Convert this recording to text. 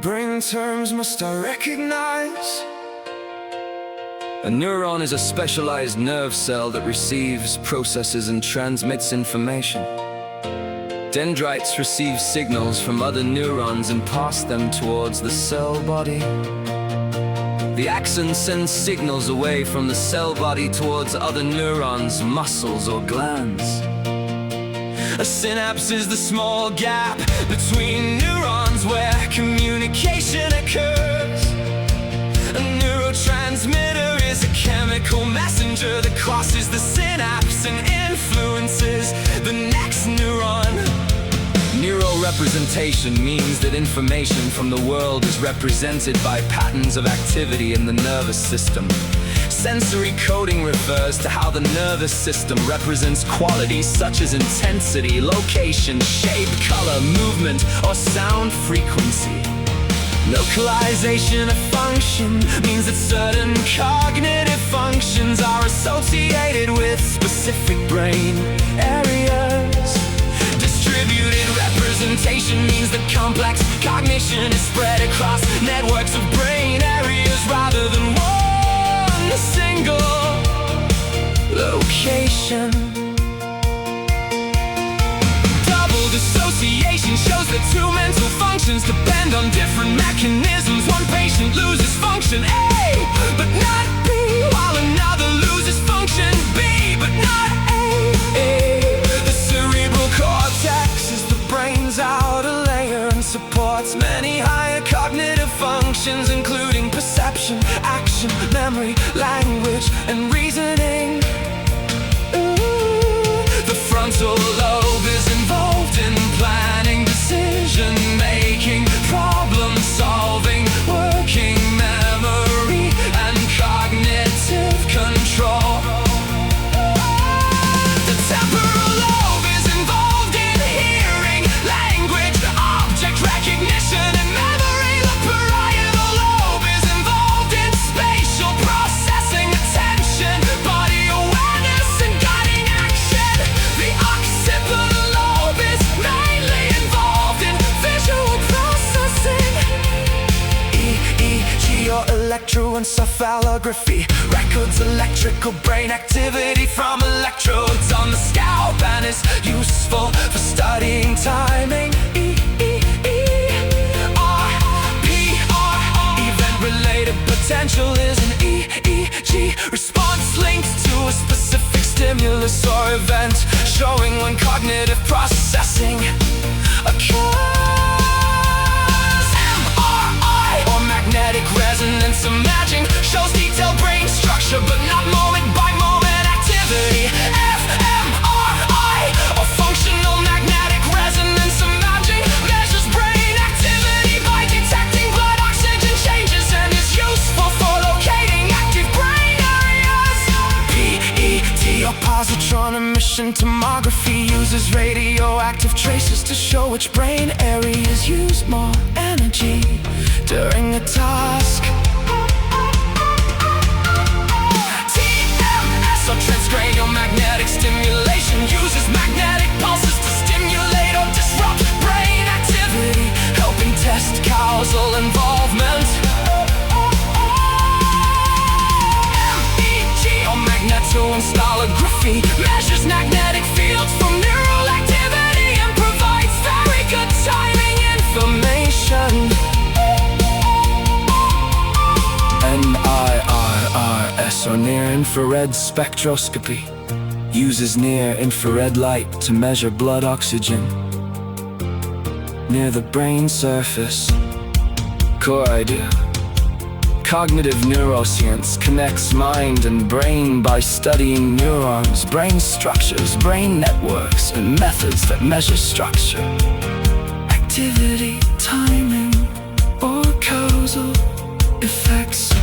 brain terms must I recognize? A neuron is a specialized nerve cell that receives, processes, and transmits information. Dendrites receive signals from other neurons and pass them towards the cell body. The axon sends signals away from the cell body towards other neurons, muscles, or glands. A synapse is the small gap between neurons where communication occurs. A neurotransmitter is a chemical messenger that crosses the synapse and influences the next neuron. Neurorepresentation means that information from the world is represented by patterns of activity in the nervous system. Sensory coding refers to how the nervous system represents qualities such as intensity, location, shape, color, movement, or sound frequency. Localization of function means that certain cognitive functions are associated with specific brain areas. Distributed representation means that complex cognition is spread across networks of brain areas rather than one single location. Double dissociation shows that two mental functions depend on different mechanisms. One patient loses function A, but not B, while another loses function B, but not A. The cerebral cortex is the brain's outer layer and supports many higher cognitive functions, including perception, action, memory, language, and reasoning. The frontal lobe is involved in planning, decision-making, problem-solving, working memory, and cognitive control. The temporal lobe is involved in hearing, language, object recognition, and memory. The parietal lobe is involved in spatial processing, attention, body awareness, and guiding action. The occipital lobe is mainly involved in visual processing. EEG or electroencephalography records electrical brain activity from electrodes on the scalp and is useful for studying timing. Event-related potential is an EEG response linked to a specific stimulus or event, showing when cognitive processing occurs. MRI or magnetic resonance imaging shows detailed brain structure but not moment-by-moment activity. fMRI or functional magnetic resonance imaging measures brain activity by detecting blood oxygen changes and is useful for locating active brain areas. PET or positron emission tomography uses radioactive traces to show which brain areas use more energy during a task. TMS or transcranial magnetic stimulation uses magnetic pulses to stimulate or disrupt brain activity, helping test causal involvement. MEG or magnetoencephalography measures magnetic fields from neural activity and provides very good timing information. NIRS or near-infrared spectroscopy uses near-infrared light to measure blood oxygen near the brain surface. Core idea: cognitive neuroscience connects mind and brain by studying neurons, brain structures, brain networks, and methods that measure structure, activity, timing, or causal effects.